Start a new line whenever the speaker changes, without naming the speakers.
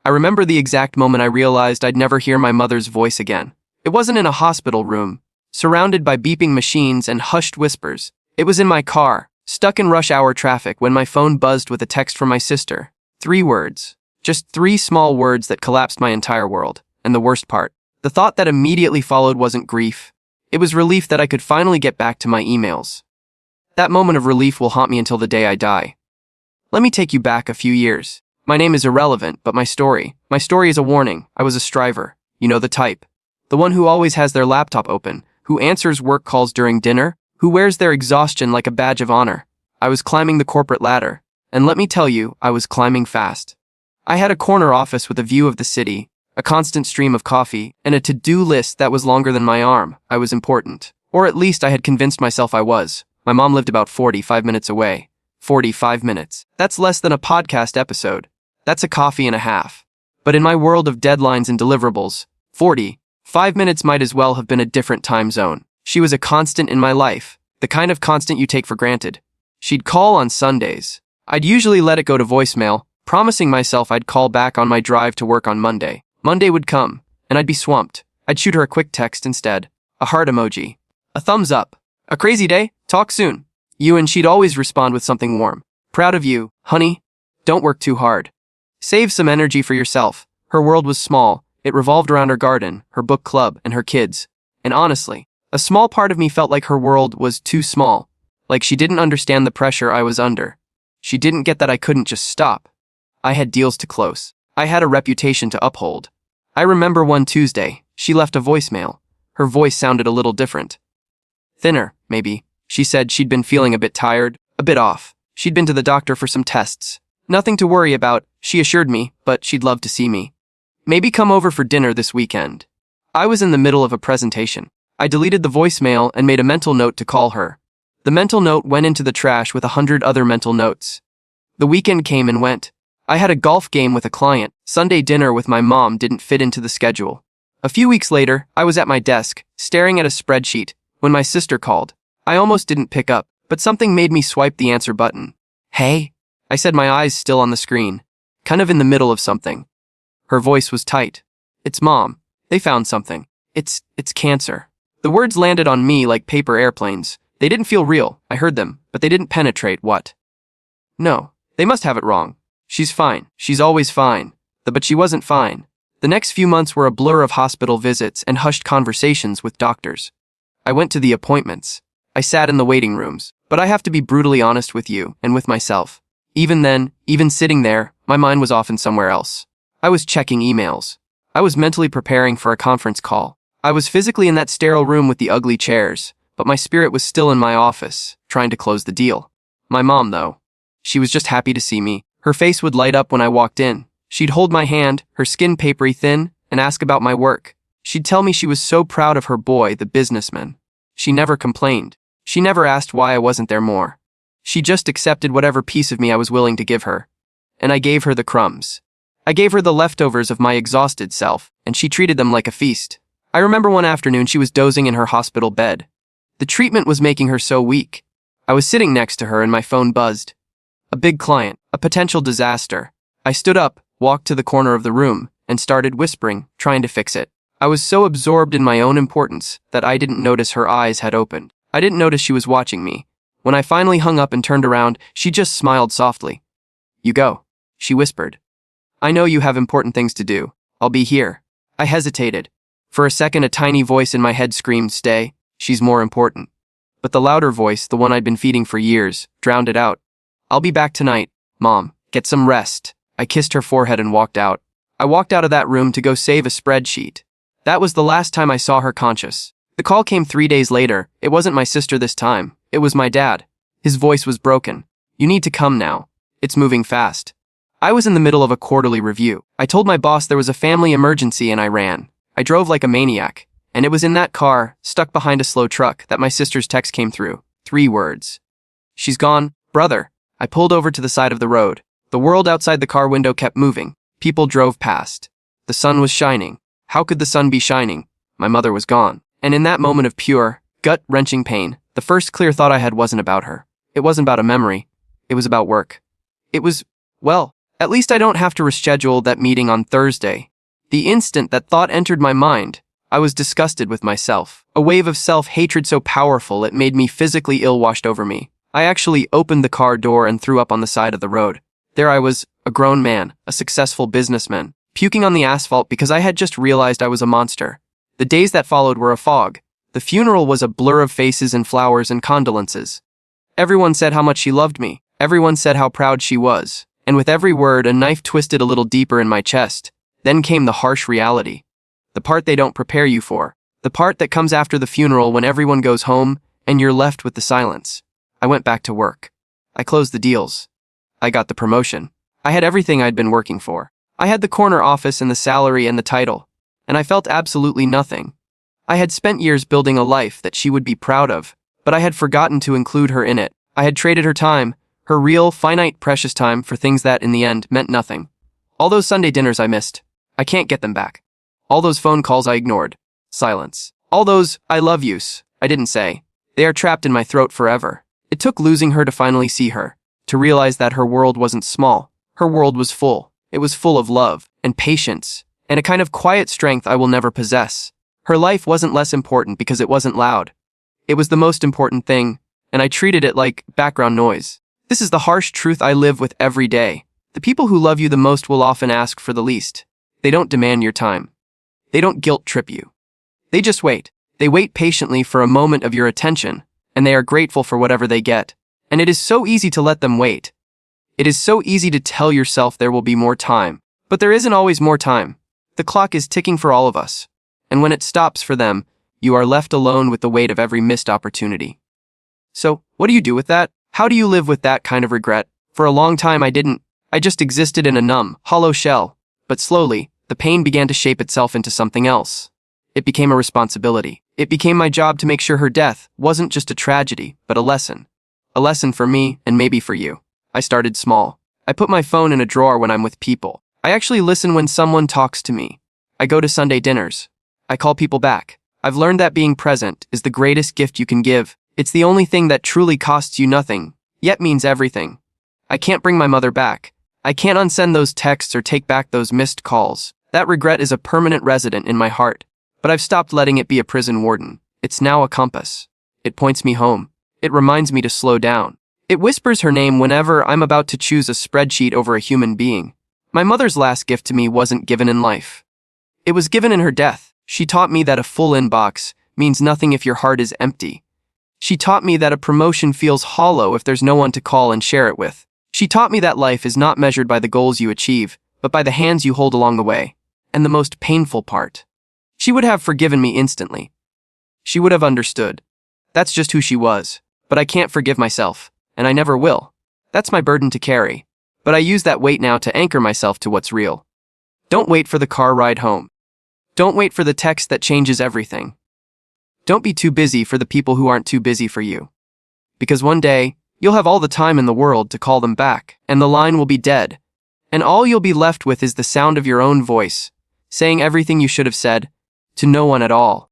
I remember the exact moment I realized I'd never hear my mother's voice again. It wasn't in a hospital room, surrounded by beeping machines and hushed whispers. It was in my car, stuck in rush hour traffic when my phone buzzed with a text from my sister. 3 words. Just 3 small words that collapsed my entire world. And the worst part, the thought that immediately followed wasn't grief. It was relief that I could finally get back to my emails. That moment of relief will haunt me until the day I die. Let me take you back a few years. My name is irrelevant, but my story is a warning. I was a striver. You know the type. The one who always has their laptop open, who answers work calls during dinner, who wears their exhaustion like a badge of honor. I was climbing the corporate ladder, and let me tell you, I was climbing fast. I had a corner office with a view of the city, a constant stream of coffee, and a to-do list that was longer than my arm. I was important. Or at least I had convinced myself I was. My mom lived about 45 minutes away. 45 minutes. That's less than a podcast episode. That's a coffee and a half. But in my world of deadlines and deliverables, 45 minutes might as well have been a different time zone. She was a constant in my life, the kind of constant you take for granted. She'd call on Sundays. I'd usually let it go to voicemail, promising myself I'd call back on my drive to work on Monday. Monday would come, and I'd be swamped. I'd shoot her a quick text instead, a heart emoji, a thumbs up, a crazy day, talk soon. You, and she'd always respond with something warm. Proud of you, honey. Don't work too hard. Save some energy for yourself. Her world was small. It revolved around her garden, her book club, and her kids. And honestly, a small part of me felt like her world was too small, like she didn't understand the pressure I was under. She didn't get that I couldn't just stop. I had deals to close. I had a reputation to uphold. I remember one Tuesday, she left a voicemail. Her voice sounded a little different. Thinner, maybe. She said she'd been feeling a bit tired, a bit off. She'd been to the doctor for some tests. Nothing to worry about, she assured me, but she'd love to see me. Maybe come over for dinner this weekend. I was in the middle of a presentation. I deleted the voicemail and made a mental note to call her. The mental note went into the trash with 100 other mental notes. The weekend came and went. I had a golf game with a client. Sunday dinner with my mom didn't fit into the schedule. A few weeks later, I was at my desk, staring at a spreadsheet, when my sister called. I almost didn't pick up, but something made me swipe the answer button. Hey, I said, my eyes still on the screen, kind of in the middle of something. Her voice was tight. It's Mom. They found something. It's cancer. The words landed on me like paper airplanes. They didn't feel real. I heard them, but they didn't penetrate. What? No, they must have it wrong. She's fine. She's always fine. But she wasn't fine. The next few months were a blur of hospital visits and hushed conversations with doctors. I went to the appointments. I sat in the waiting rooms. But I have to be brutally honest with you and with myself. Even then, even sitting there, my mind was often somewhere else. I was checking emails. I was mentally preparing for a conference call. I was physically in that sterile room with the ugly chairs, but my spirit was still in my office, trying to close the deal. My mom, though, she was just happy to see me. Her face would light up when I walked in. She'd hold my hand, her skin papery thin, and ask about my work. She'd tell me she was so proud of her boy, the businessman. She never complained. She never asked why I wasn't there more. She just accepted whatever piece of me I was willing to give her. And I gave her the crumbs. I gave her the leftovers of my exhausted self, and she treated them like a feast. I remember one afternoon she was dozing in her hospital bed. The treatment was making her so weak. I was sitting next to her and my phone buzzed. A big client, a potential disaster. I stood up, walked to the corner of the room, and started whispering, trying to fix it. I was so absorbed in my own importance that I didn't notice her eyes had opened. I didn't notice she was watching me. When I finally hung up and turned around, she just smiled softly. You go, she whispered. I know you have important things to do. I'll be here. I hesitated. For a second, a tiny voice in my head screamed, stay, she's more important. But the louder voice, the one I'd been feeding for years, drowned it out. I'll be back tonight, Mom. Get some rest. I kissed her forehead and walked out. I walked out of that room to go save a spreadsheet. That was the last time I saw her conscious. The call came 3 days later. It wasn't my sister this time. It was my dad. His voice was broken. You need to come now. It's moving fast. I was in the middle of a quarterly review. I told my boss there was a family emergency and I ran. I drove like a maniac. And it was in that car, stuck behind a slow truck, that my sister's text came through. 3 words. She's gone, brother. I pulled over to the side of the road. The world outside the car window kept moving. People drove past. The sun was shining. How could the sun be shining? My mother was gone. And in that moment of pure, gut-wrenching pain, the first clear thought I had wasn't about her. It wasn't about a memory. It was about work. It was, well, At least I don't have to reschedule that meeting on Thursday. The instant that thought entered my mind, I was disgusted with myself. A wave of self-hatred so powerful it made me physically ill washed over me. I actually opened the car door and threw up on the side of the road. There I was, a grown man, a successful businessman, puking on the asphalt because I had just realized I was a monster. The days that followed were a fog. The funeral was a blur of faces and flowers and condolences. Everyone said how much she loved me. Everyone said how proud she was. And with every word, a knife twisted a little deeper in my chest. Then came the harsh reality. The part they don't prepare you for. The part that comes after the funeral when everyone goes home and you're left with the silence. I went back to work. I closed the deals. I got the promotion. I had everything I'd been working for. I had the corner office and the salary and the title. And I felt absolutely nothing. I had spent years building a life that she would be proud of, but I had forgotten to include her in it. I had traded her time, her real, finite, precious time, for things that, in the end, meant nothing. All those Sunday dinners I missed. I can't get them back. All those phone calls I ignored. Silence. All those "I love yous" I didn't say. They are trapped in my throat forever. It took losing her to finally see her, to realize that her world wasn't small. Her world was full. It was full of love and patience and a kind of quiet strength I will never possess. Her life wasn't less important because it wasn't loud. It was the most important thing, and I treated it like background noise. This is the harsh truth I live with every day. The people who love you the most will often ask for the least. They don't demand your time. They don't guilt trip you. They just wait. They wait patiently for a moment of your attention, and they are grateful for whatever they get. And it is so easy to let them wait. It is so easy to tell yourself there will be more time. But there isn't always more time. The clock is ticking for all of us. And when it stops for them, you are left alone with the weight of every missed opportunity. So, what do you do with that? How do you live with that kind of regret? For a long time I didn't. I just existed in a numb, hollow shell. But slowly, the pain began to shape itself into something else. It became a responsibility. It became my job to make sure her death wasn't just a tragedy, but a lesson. A lesson for me, and maybe for you. I started small. I put my phone in a drawer when I'm with people. I actually listen when someone talks to me. I go to Sunday dinners. I call people back. I've learned that being present is the greatest gift you can give. It's the only thing that truly costs you nothing, yet means everything. I can't bring my mother back. I can't unsend those texts or take back those missed calls. That regret is a permanent resident in my heart. But I've stopped letting it be a prison warden. It's now a compass. It points me home. It reminds me to slow down. It whispers her name whenever I'm about to choose a spreadsheet over a human being. My mother's last gift to me wasn't given in life. It was given in her death. She taught me that a full inbox means nothing if your heart is empty. She taught me that a promotion feels hollow if there's no one to call and share it with. She taught me that life is not measured by the goals you achieve, but by the hands you hold along the way. And the most painful part. She would have forgiven me instantly. She would have understood. That's just who she was. But I can't forgive myself, and I never will. That's my burden to carry. But I use that weight now to anchor myself to what's real. Don't wait for the car ride home. Don't wait for the text that changes everything. Don't be too busy for the people who aren't too busy for you. Because one day, you'll have all the time in the world to call them back, and the line will be dead. And all you'll be left with is the sound of your own voice, saying everything you should have said, to no one at all.